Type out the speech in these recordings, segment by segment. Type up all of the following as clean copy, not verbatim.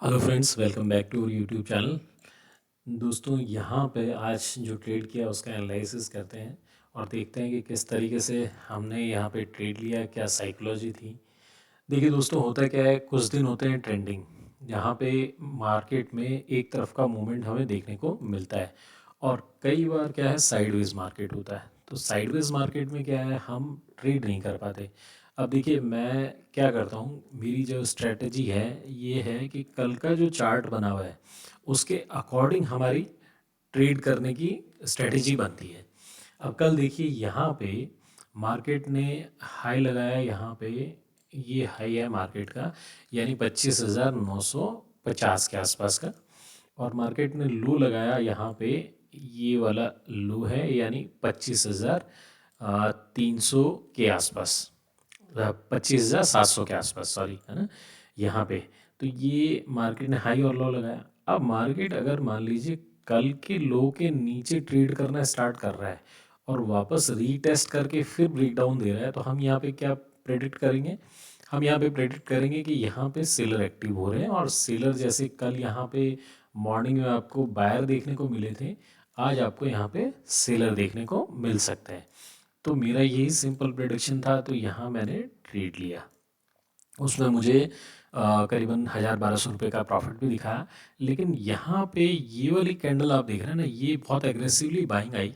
Hello friends, welcome back to YouTube channel. दोस्तों, यहाँ पे आज जो ट्रेड किया उसका एनालिसिस करते हैं और देखते हैं कि किस तरीके से हमने यहाँ पे ट्रेड लिया, क्या साइकोलॉजी थी। देखिए दोस्तों, होता क्या है, कुछ दिन होते हैं ट्रेंडिंग, जहाँ पे मार्केट में एक तरफ का मूवमेंट हमें देखने को मिलता है और कई बार क्या है, साइडवेज मार्केट होता है। तो साइडवेज मार्केट में क्या है, हम ट्रेड नहीं कर पाते। अब देखिए, मैं क्या करता हूँ, मेरी जो स्ट्रेटजी है ये है कि कल का जो चार्ट बना हुआ है उसके अकॉर्डिंग हमारी ट्रेड करने की स्ट्रेटजी बनती है। अब कल देखिए, यहाँ पे मार्केट ने हाई लगाया, यहाँ पे ये हाई है मार्केट का, यानी 25,950 के आसपास का। और मार्केट ने लो लगाया यहाँ पे, ये वाला लो है, यानी 25,300 के आसपास, 25,700 के आसपास, सॉरी, है ना, यहाँ पे। तो ये मार्केट ने हाई और लो लगाया। अब मार्केट अगर मान लीजिए कल के लो के नीचे ट्रेड करना स्टार्ट कर रहा है और वापस रीटेस्ट करके फिर ब्रेकडाउन दे रहा है, तो हम यहाँ पे क्या प्रेडिक्ट करेंगे? हम यहाँ पे प्रेडिक्ट करेंगे कि यहाँ पे सेलर एक्टिव हो रहे हैं, और सेलर जैसे कल यहाँ पे मॉर्निंग में आपको बायर देखने को मिले थे, आज आपको यहाँ पे सेलर देखने को मिल सकते हैं। तो मेरा यही सिंपल प्रेडिक्शन था, तो यहाँ मैंने ट्रेड लिया। उसमें मुझे करीबन 1,000-1,200 रुपये का प्रॉफिट भी दिखा। लेकिन यहाँ पे ये वाली कैंडल आप देख रहे हैं ना, ये बहुत एग्रेसिवली बाइंग आई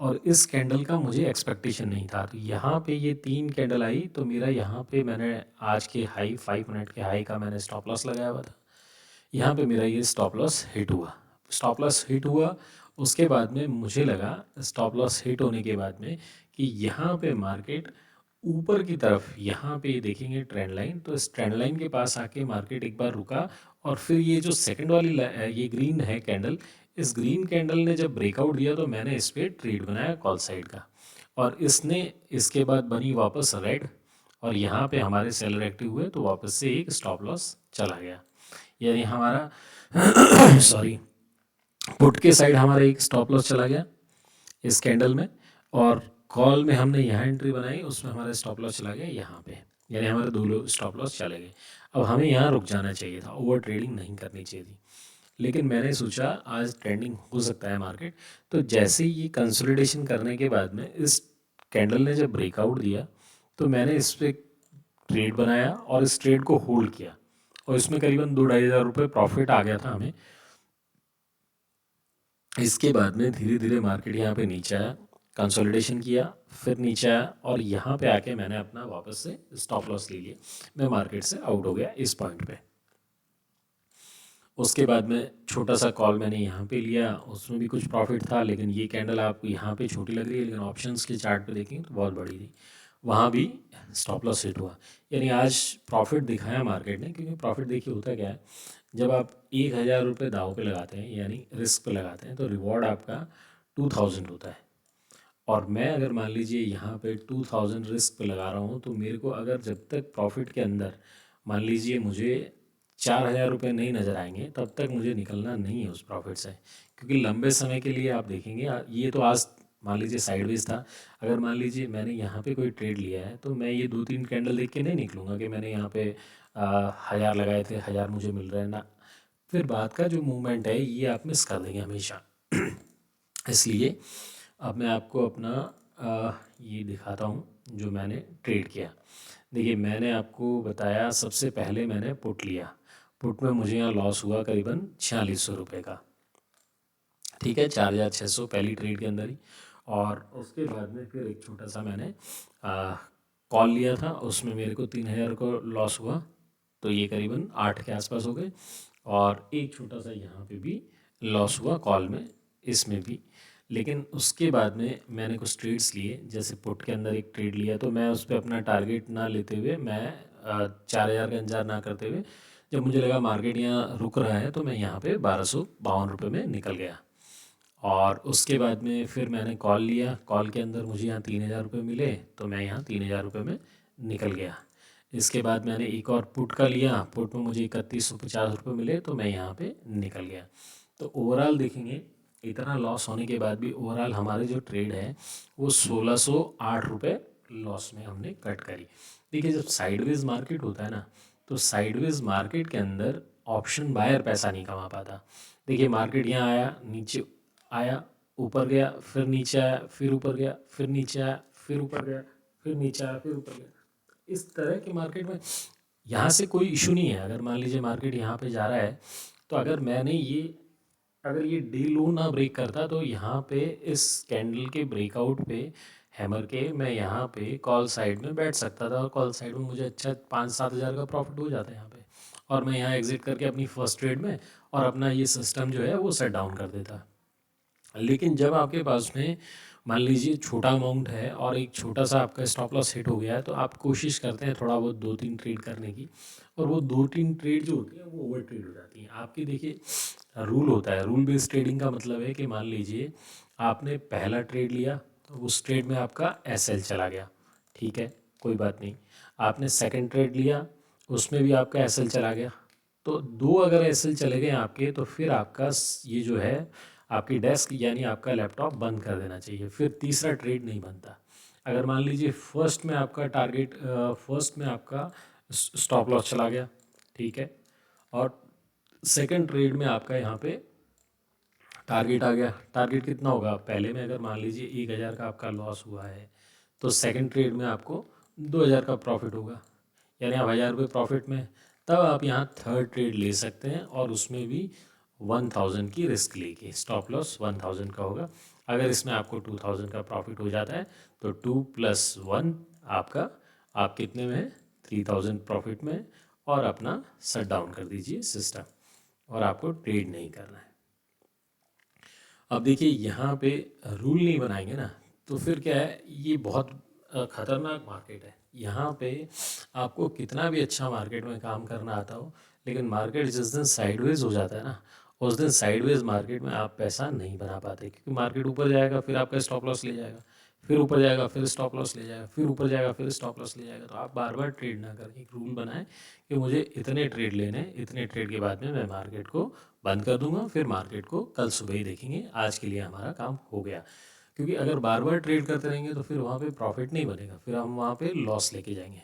और इस कैंडल का मुझे एक्सपेक्टेशन नहीं था। तो यहाँ पे ये 3 कैंडल आई, तो मेरा यहाँ पे मैंने आज के हाई 5 मिनट के हाई का मैंने स्टॉप लॉस लगाया हुआ था। यहाँ पे मेरा ये स्टॉप लॉस हिट हुआ। स्टॉप लॉस हिट हुआ, उसके बाद में मुझे लगा, स्टॉप लॉस हिट होने के बाद में, कि यहाँ पे मार्केट ऊपर की तरफ, यहाँ पे देखेंगे ट्रेंड लाइन, तो इस ट्रेंड लाइन के पास आके मार्केट एक बार रुका और फिर ये जो सेकंड वाली ये ग्रीन है कैंडल, इस ग्रीन कैंडल ने जब ब्रेकआउट दिया तो मैंने इस पर ट्रेड बनाया कॉल साइड का। और इसने इसके बाद बनी वापस रेड, और यहाँ पे हमारे सेलर एक्टिव हुए तो वापस से एक स्टॉप लॉस चला गया। यानी हमारा सॉरी, पुट के साइड हमारा एक स्टॉप लॉस चला गया इस कैंडल में, और कॉल में हमने यहाँ एंट्री बनाई, उसमें हमारा स्टॉप लॉस चला गया यहाँ पे, यानी हमारे दो स्टॉप लॉस चले गए। अब हमें यहाँ रुक जाना चाहिए था, ओवर ट्रेडिंग नहीं करनी चाहिए थी। लेकिन मैंने सोचा आज ट्रेंडिंग हो सकता है मार्केट, तो जैसे ही ये कंसोलिडेशन करने के बाद में इस कैंडल ने जब ब्रेकआउट दिया, तो मैंने इस पर ट्रेड बनाया और इस ट्रेड को होल्ड किया, और इसमें करीबन 2-2,500 रुपये प्रॉफिट आ गया था हमें। इसके बाद में धीरे धीरे मार्केट यहाँ पे नीचे आया, कंसोलिडेशन किया, फिर नीचे आया, और यहाँ पे आके मैंने अपना वापस से स्टॉप लॉस ले लिया। मैं मार्केट से आउट हो गया इस पॉइंट पे। उसके बाद में छोटा सा कॉल मैंने यहाँ पे लिया, उसमें भी कुछ प्रॉफिट था, लेकिन ये कैंडल आपको यहाँ पे छोटी लग रही है, लेकिन ऑप्शंस के चार्ट पे देखेंगे तो बहुत बड़ी थी। वहाँ भी स्टॉप लॉस हिट हुआ। यानी आज प्रॉफिट दिखाया मार्केट ने, क्योंकि प्रॉफिट देखिए होता क्या है, जब आप 1,000 रुपये दाव पे लगाते हैं, यानी रिस्क पे लगाते हैं, तो रिवॉर्ड आपका 2,000 होता है। और मैं अगर मान लीजिए यहाँ पे 2,000 रिस्क पे लगा रहा हूँ, तो मेरे को अगर जब तक प्रॉफिट के अंदर मान लीजिए मुझे 4,000 रुपये नहीं नज़र आएंगे, तब तक मुझे निकलना नहीं है उस प्रॉफिट से। क्योंकि लंबे समय के लिए आप देखेंगे, ये तो आज मान लीजिए साइडवेज था। अगर मान लीजिए मैंने यहाँ पे कोई ट्रेड लिया है, तो मैं ये 2-3 कैंडल देख के नहीं निकलूँगा कि मैंने यहाँ पे 1,000 लगाए थे, 1,000 मुझे मिल रहे हैं ना। फिर बाद का जो मूवमेंट है ये आप मिस कर देंगे हमेशा। इसलिए अब मैं आपको अपना ये दिखाता हूँ जो मैंने ट्रेड किया। देखिए, मैंने आपको बताया, सबसे पहले मैंने पुट लिया। पुट में मुझे यहाँ लॉस हुआ करीबन 4,600 रुपये का। ठीक है, 4,600 पहली ट्रेड के अंदर ही। और उसके बाद में फिर एक छोटा सा मैंने कॉल लिया था, उसमें मेरे को 3,000 को लॉस हुआ, तो ये करीबन 8 के आसपास हो गए। और एक छोटा सा यहाँ पे भी लॉस हुआ कॉल में, इसमें भी। लेकिन उसके बाद में मैंने कुछ ट्रेड्स लिए, जैसे पुट के अंदर एक ट्रेड लिया, तो मैं उस पर अपना टारगेट ना लेते हुए, मैं 4,000 का इंतजार ना करते हुए, जब मुझे लगा मार्केट यहाँ रुक रहा है, तो मैं यहाँ पे 1,252 रुपये में निकल गया। और उसके बाद में फिर मैंने कॉल लिया, कॉल के अंदर मुझे यहाँ 3,000 रुपये मिले, तो मैं यहाँ 3,000 रुपये में निकल गया। इसके बाद मैंने एक और पुट का लिया, पुट में मुझे 3,150 रुपये मिले, तो मैं यहाँ पे निकल गया। तो ओवरऑल देखेंगे, इतना लॉस होने के बाद भी ओवरऑल हमारे जो ट्रेड है वो 1,608 रुपये लॉस में हमने कट करी। देखिए, जब साइडवेज मार्केट होता है ना, तो साइडवेज मार्केट के अंदर ऑप्शन बायर पैसा नहीं कमा पाता। देखिए मार्केट यहाँ आया, नीचे आया, ऊपर गया, फिर नीचे आया, फिर ऊपर गया, फिर नीचे आया, फिर ऊपर गया, फिर नीचे आया, फिर ऊपर गया। इस तरह के मार्केट में यहाँ से कोई इशू नहीं है। अगर मान लीजिए मार्केट यहाँ पे जा रहा है, तो अगर ये डे लो ना ब्रेक करता, तो यहाँ पे इस कैंडल के ब्रेकआउट पे हैमर के मैं यहाँ पे कॉल साइड में बैठ सकता था, और कॉल साइड में मुझे अच्छा 5-7 हज़ार का प्रॉफिट हो जाता है यहाँ पे, और मैं यहाँ एग्जिट करके अपनी फर्स्ट ट्रेड में और अपना ये सिस्टम जो है वो सेट डाउन कर देता। लेकिन जब आपके पास में मान लीजिए छोटा अमाउंट है और एक छोटा सा आपका स्टॉप लॉस हिट हो गया है, तो आप कोशिश करते हैं थोड़ा बहुत 2-3 ट्रेड करने की, और वो 2-3 ट्रेड जो होती है वो ओवर ट्रेड हो जाती हैं आपकी। देखिए रूल होता है, रूल बेस्ड ट्रेडिंग का मतलब है कि मान लीजिए आपने पहला ट्रेड लिया, तो उस ट्रेड में आपका एसएल चला गया, ठीक है, कोई बात नहीं। आपने सेकंड ट्रेड लिया, उसमें भी आपका एसएल चला गया, तो 2 अगर एसएल चले गए आपके, तो फिर आपका ये जो है आपकी डेस्क यानी आपका लैपटॉप बंद कर देना चाहिए, फिर तीसरा ट्रेड नहीं बनता। अगर मान लीजिए फर्स्ट में आपका स्टॉप लॉस चला गया, ठीक है, और सेकंड ट्रेड में आपका यहाँ पे टारगेट आ गया। टारगेट कितना होगा, पहले में अगर मान लीजिए 1,000 का आपका लॉस हुआ है, तो सेकंड ट्रेड में आपको 2,000 का प्रॉफिट होगा, यानी आप 1,000 रुपये प्रॉफिट में। तब आप यहाँ थर्ड ट्रेड ले सकते हैं, और उसमें भी 1,000 की रिस्क लेके स्टॉप लॉस 1,000 का होगा। अगर इसमें आपको 2,000 का प्रॉफिट हो जाता है, तो 2 + 1 आप कितने में है, 3,000 प्रॉफिट में, और अपना शट डाउन कर दीजिए सिस्टम, और आपको ट्रेड नहीं करना है। अब देखिए यहाँ पे रूल नहीं बनाएंगे ना, तो फिर क्या है, ये बहुत ख़तरनाक मार्केट है। यहाँ पे आपको कितना भी अच्छा मार्केट में काम करना आता हो, लेकिन मार्केट जिस दिन साइडवेज हो जाता है ना, उस दिन साइडवेज मार्केट में आप पैसा नहीं बना पाते, क्योंकि मार्केट ऊपर जाएगा फिर आपका स्टॉप लॉस ले जाएगा, फिर ऊपर जाएगा फिर स्टॉप लॉस ले जाएगा, फिर ऊपर जाएगा फिर स्टॉप लॉस ले जाएगा। तो आप बार बार ट्रेड ना करें, एक रूल बनाएं कि मुझे इतने ट्रेड लेने, इतने ट्रेड के बाद में मैं मार्केट को बंद कर दूंगा, फिर मार्केट को कल सुबह ही देखेंगे, आज के लिए हमारा काम हो गया। क्योंकि अगर बार बार ट्रेड करते रहेंगे तो फिर वहाँ पे प्रॉफिट नहीं बनेगा, फिर हम वहाँ पे लॉस लेके जाएंगे।